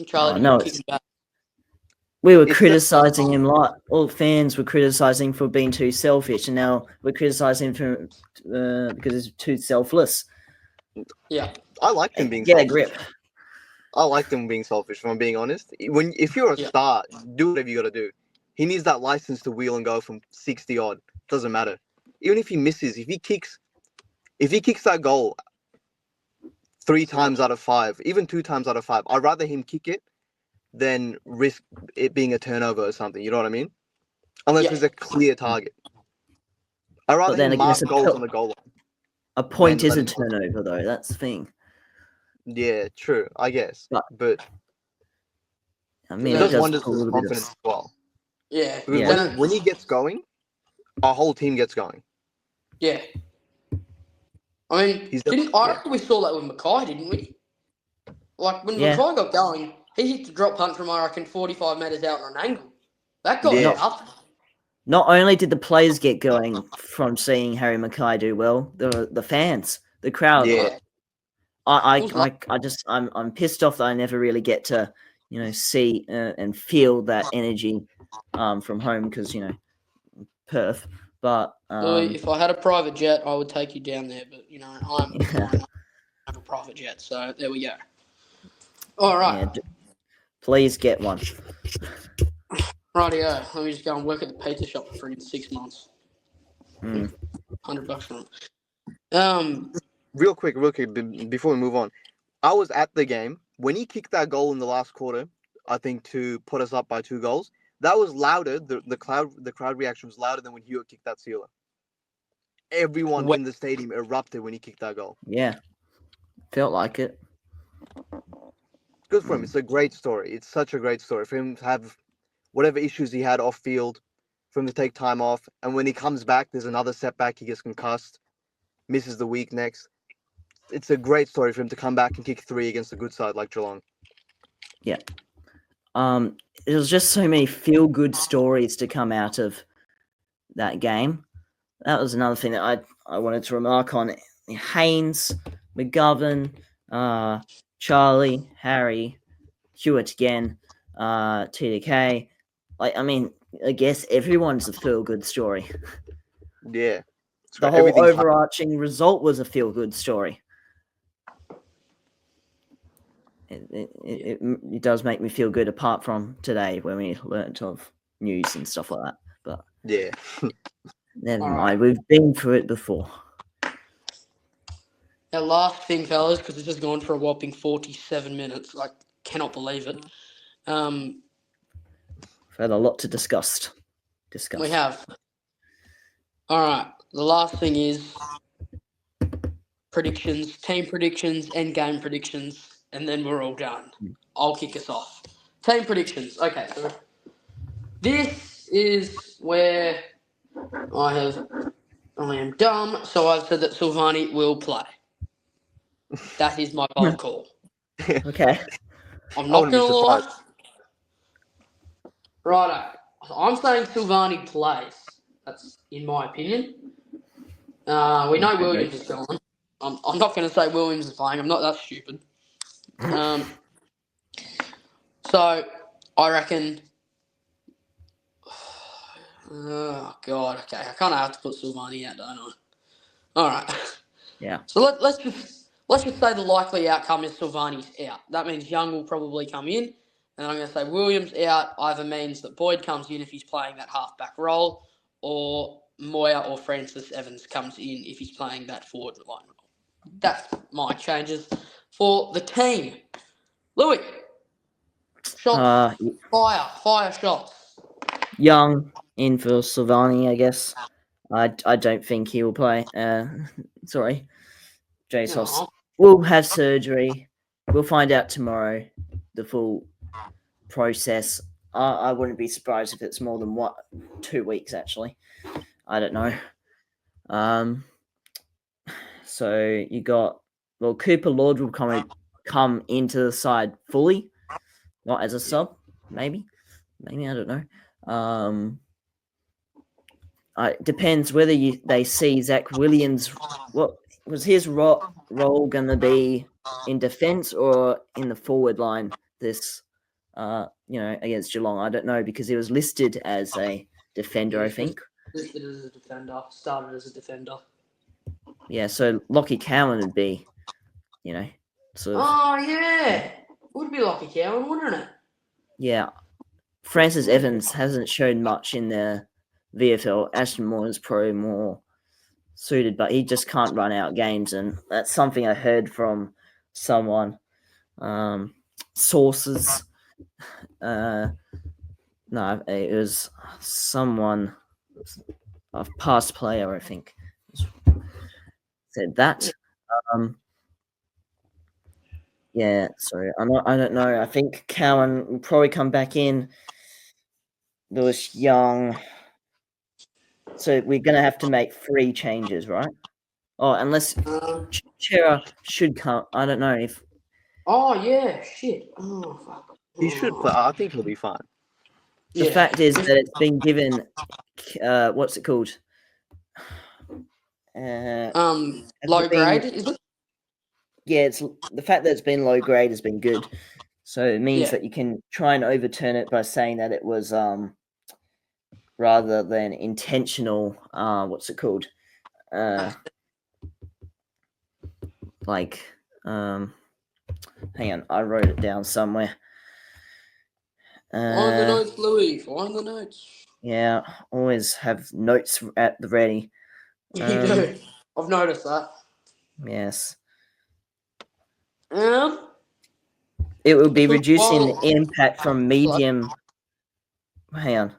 Charlie kicking back. We were criticizing him, like all fans were criticizing for being too selfish, and now we're criticizing him because he's too selfless. Yeah, I liked him being get selfish. a grip. I liked him being selfish. If I'm being honest, if you're a star, do whatever you got to do. He needs that license to wheel and go from 60 odd. Doesn't matter. Even if he misses, if he kicks that goal 3 times out of 5, even 2 times out of 5, I'd rather him kick it than risk it being a turnover or something. You know what I mean? Unless Yeah. there's a clear target. I'd rather then him again, mark it's goals on the goal line. a point When is a let him- turnover, though. That's the thing. Yeah, true. I guess, But- I mean, It it does does wonders put for a his little bit confidence of as well. Yeah. Because Yeah. when he gets going, our whole team gets going. Yeah. I mean, He's I reckon we saw that with Mackay, didn't we? Like, when Yeah. Mackay got going, he hit the drop punt from, I reckon, 45 metres out on an angle. That got Yeah. up. Not only did the players get going from seeing Harry Mackay do well, the fans, the crowd. Yeah. I'm pissed off that I never really get to, see and feel that energy from home because Perth. But Louis, if I had a private jet, I would take you down there. But, I'm Yeah. fine. I don't have a private jet, so there we go. All right. yeah, please get one. Rightio. Let me just go and work at the pizza shop for 6 months. Mm. $100 for them. Real quick, before we move on, I was at the game when he kicked that goal in the last quarter. I think to put us up by 2 goals. That was louder. The crowd reaction was louder than when Hewitt kicked that sealer. Everyone in the stadium erupted when he kicked that goal. Yeah, felt like it. Good for him. It's a great story. It's such a great story for him to have whatever issues he had off field, for him to take time off, and when he comes back, there's another setback. He gets concussed, misses the week next. It's a great story for him to come back and kick 3 against a good side like Geelong. Yeah. It was just so many feel-good stories to come out of that game. That was another thing that I wanted to remark on. Haynes, McGovern, Charlie, Harry, Hewitt again, TDK. I guess everyone's a feel-good story. Yeah. The whole overarching result was a feel-good story. It does make me feel good, apart from today when we learnt of news and stuff like that. But yeah, never mind. We've been through it before. Our last thing, fellas, because it's just gone for a whopping 47 minutes. I cannot believe it. We've had a lot to discuss. We have. All right. The last thing is predictions, team predictions, and game predictions, and then we're all done. I'll kick us off. Team predictions. Okay, so this is where I am dumb, so I've said that Silvani will play. That is my bold call. Okay. I'm not wouldn't going be to lie. surprised. Righto. I'm saying Silvani plays. That's in my opinion. We know Williams is gone. I'm not going to say Williams is playing. I'm not that stupid. So I reckon. Oh God. Okay, I kind of have to put Silvani out, don't I? All right. Yeah. So let's just say the likely outcome is Silvani's out. That means Young will probably come in, and I'm going to say Williams out either means that Boyd comes in if he's playing that halfback role, or Moya or Francis Evans comes in if he's playing that forward line role. That's my changes for the team. Louis, shots, fire shots. Young in for Silvani, I guess. I don't think he will play. Sorry. Jesus. We'll have surgery. We'll find out tomorrow the full process. I wouldn't be surprised if it's more than 2 weeks, actually. I don't know. So you got, Cooper Lord will come into the side fully, not as a sub, maybe, I don't know. It depends whether they see Zach Williams. What was his role going to be in defence or in the forward line this, against Geelong? I don't know, because he was listed as a defender, I think. Listed as a defender, started as a defender. Yeah, so Lockie Cowan would be, sort of. Oh, yeah. Would be Lockie Cowan, wouldn't it? Yeah. Francis Evans hasn't shown much in the VFL. Ashton Moore is probably more suited, but he just can't run out games, and that's something I heard from someone, sources, No, it was someone, a past player, I think, said that. Yeah, sorry, I don't know. I think Cowan will probably come back in. Lewis Young. So we're gonna have to make 3 changes, right? Oh, unless Chera should come. I don't know if Oh yeah, shit. Oh fuck. He should play. I think he'll be fine. the Yeah. fact is that it's been given. What's it called? Has Low it been- grade, is it? Yeah, it's the fact that it's been low grade has been good. So it means Yeah. that you can try and overturn it by saying that it was rather than intentional. What's it called? Like hang on, I wrote it down somewhere. Find the notes, Louis. Find the notes. Yeah, always have notes at the ready. You do. I've noticed that. Yes. It will be reducing the impact from medium. Hang on.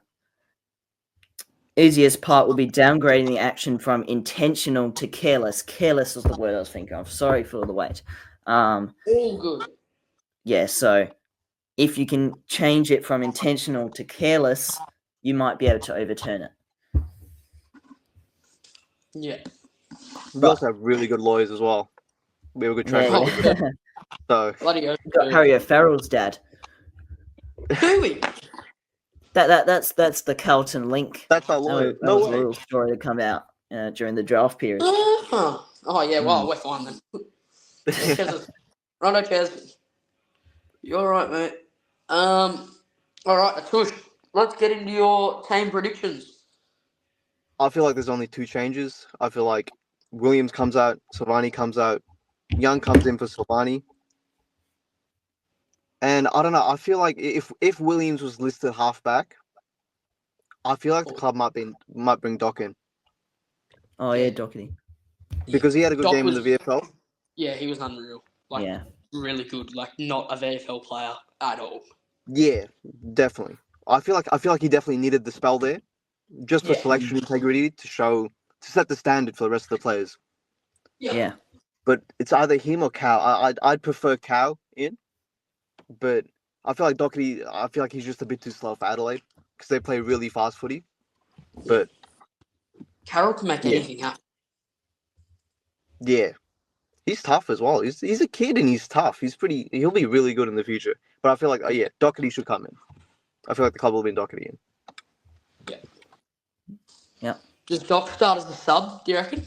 Easiest part will be downgrading the action from intentional to careless. Careless was the word I was thinking of. Sorry for the wait. All good. Yeah, so if you can change it from intentional to careless, you might be able to overturn it. Yeah. We also have really good lawyers as well. We have a good track record. Yeah. So Bloody hell. Got Harry O'Farrell's dad. Do we? That's the Carlton link. that's our lawyer. That No was a way. little story to come out during the draft period. Oh yeah. Well, we're fine then. Righto, Chaz. You're right, mate. All right, Atush. Let's get into your team predictions. I feel like there's only 2 changes. I feel like Williams comes out, Silvani comes out, Young comes in for Silvani. And I don't know. I feel like if Williams was listed halfback, I feel like the club might bring Doc in Oh yeah, Doherty. because he had a good Doc game in the VFL. Yeah, he was unreal. Like, Yeah. really good. Like, not a VFL player at all. Yeah, definitely. I feel like he definitely needed the spell there, just for Yeah. selection integrity to set the standard for the rest of the players. Yeah. But it's either him or Cow. I'd prefer Cow in, but I feel like Doherty. I feel like he's just a bit too slow for Adelaide because they play really fast footy. But Carroll can make Yeah. anything happen. yeah, he's tough as well. He's a kid and he's tough. He'll be really good in the future. But I feel like Doherty should come in. I feel like the club will bring Doherty in. Does Doc start as a sub, do you reckon?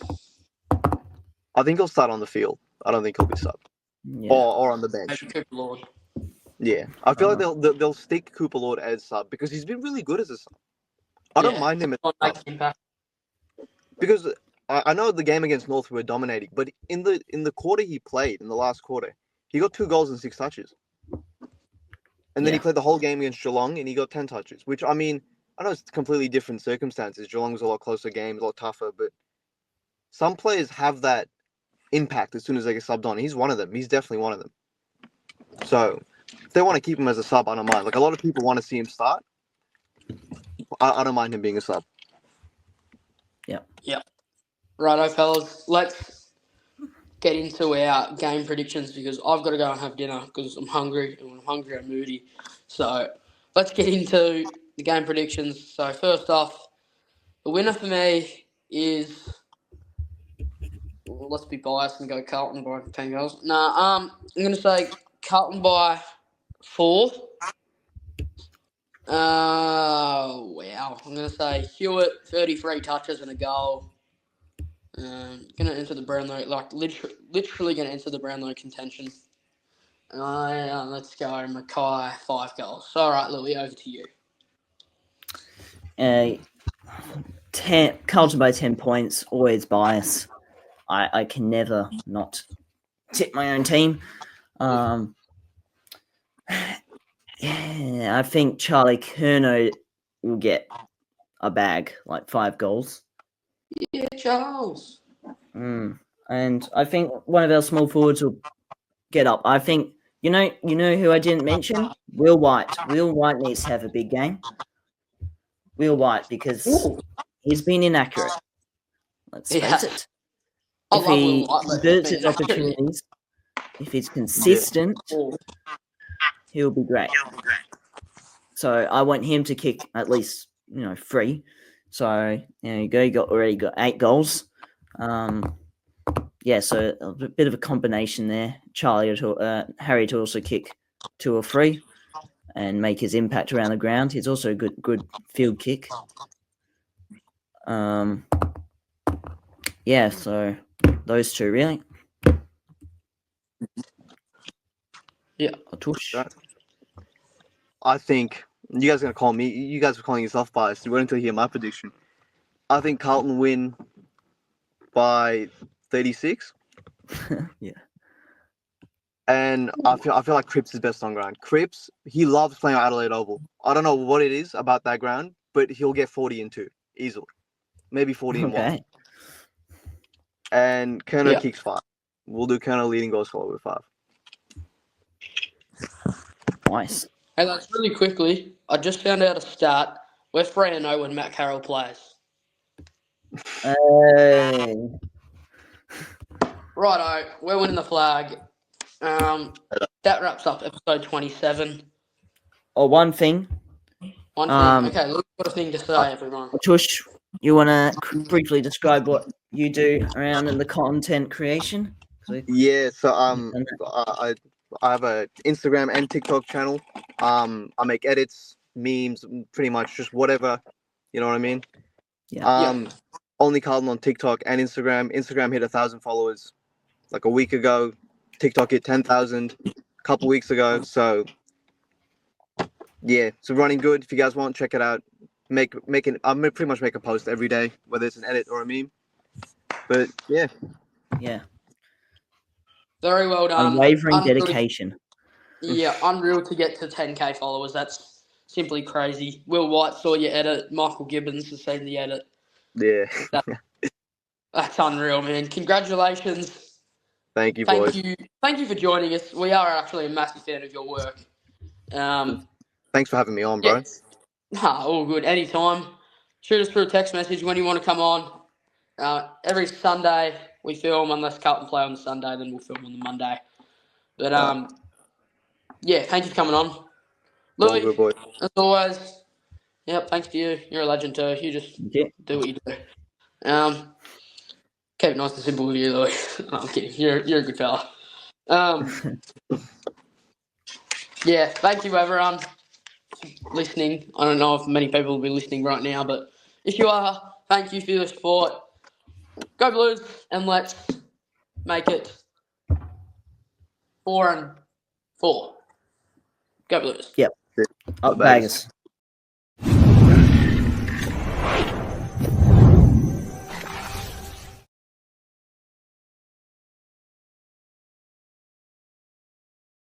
I think he'll start on the field. I don't think he'll be subbed Yeah. or on the bench. Maybe Cooper Lord. Yeah, I feel like they'll stick Cooper Lord as sub because he's been really good as a sub. I don't Yeah. mind him as Not a sub make impact. because I know the game against North we were dominating, but in the quarter he played in the last quarter, he got 2 goals and 6 touches, and then he Yeah. played the whole game against Geelong and he got 10 touches. Which I mean, I know it's completely different circumstances. Geelong was a lot closer game, a lot tougher, but some players have that impact as soon as they get subbed on. He's one of them. He's definitely one of them. So if they want to keep him as a sub, I don't mind. Like a lot of people want to see him start. I don't mind him being a sub. Righto, fellas. Let's get into our game predictions because I've got to go and have dinner because I'm hungry, and when I'm hungry, I'm moody. So let's get into the game predictions. So first off, the winner for me is. Well, let's be biased and go Carlton by 10 goals. I'm going to say Carlton by 4. Wow. I'm going to say Hewitt, 33 touches and a goal. Going to enter the Brownlow, like literally going to enter the Brownlow contention. Let's go Mackay, 5 goals. All right, Louis, over to you. 10 Carlton by 10 points. Always bias. I can never not tip my own team. Yeah, I think Charlie Curnow will get a bag, like 5 goals. Yeah, Charles. And I think one of our small forwards will get up. I think You know who I didn't mention? Will White. Will White needs to have a big game. Will White, because Ooh, he's been inaccurate. Let's Yeah. face it. I If love Will he White, but converts he's his been inaccurate. opportunities, if he's consistent, Ooh. he'll be great. So I want him to kick at least 3. So there you go. You already got 8 goals. Yeah, so a bit of a combination there. Harry to also kick 2 or 3 and make his impact around the ground. He's also a good field kick. Yeah, so those 2 really. Yeah. Tush. Right. I think you guys are gonna call me. You guys are calling yourself biased. You wait until you hear my prediction. I think Carlton win by 36, Yeah. and I feel like Cripps is best on ground. Cripps, he loves playing Adelaide Oval. I don't know what it is about that ground, but he'll get 40 in 2 easily, maybe 40 in 1. Okay. And Kerner Yeah. kicks 5. We'll do Kerner leading goal scorer with 5. Nice. Hey, that's really quickly. I just found out a stat. We're 3-0 when Matt Carroll plays. Righto, we're winning the flag. That wraps up episode 27. One thing. One thing. Okay, Luke's got a thing to say, everyone. Tush, you want to briefly describe what you do around in the content creation? Yeah, so I have a Instagram and TikTok channel. I make edits, memes, pretty much just whatever, you know what I mean? Yeah. Only Carlton on TikTok and Instagram. Instagram hit 1,000 followers like a week ago. TikTok hit 10,000 a couple weeks ago. So yeah, so running good. If you guys want, check it out. I'm gonna pretty much make a post every day, whether it's an edit or a meme. But yeah. Yeah. Very well done. Unwavering Unreal- dedication. Yeah, unreal to get to 10k followers. That's simply crazy. Will White saw your edit. Michael Gibbons has seen the edit. Yeah. That's unreal, man. Congratulations. Thank you, boys. Thank you for joining us. We are actually a massive fan of your work. Thanks for having me on, bro. Yeah. All good. Anytime. Shoot us through a text message when you want to come on. Every Sunday we film, unless Carlton play on the Sunday, then we'll film on the Monday. But yeah, thank you for coming on. All Louis, good, boys. as always, yep, thanks to you. You're a legend too. You just do what you do. Keep it nice and simple with you, Louis. No, I'm kidding. You're a good fella. Yeah, thank you everyone listening. I don't know if many people will be listening right now, but if you are, thank you for your support. Go Blues, and let's make it 4-4. Go Blues. Yep. Up Vegas. Vegas.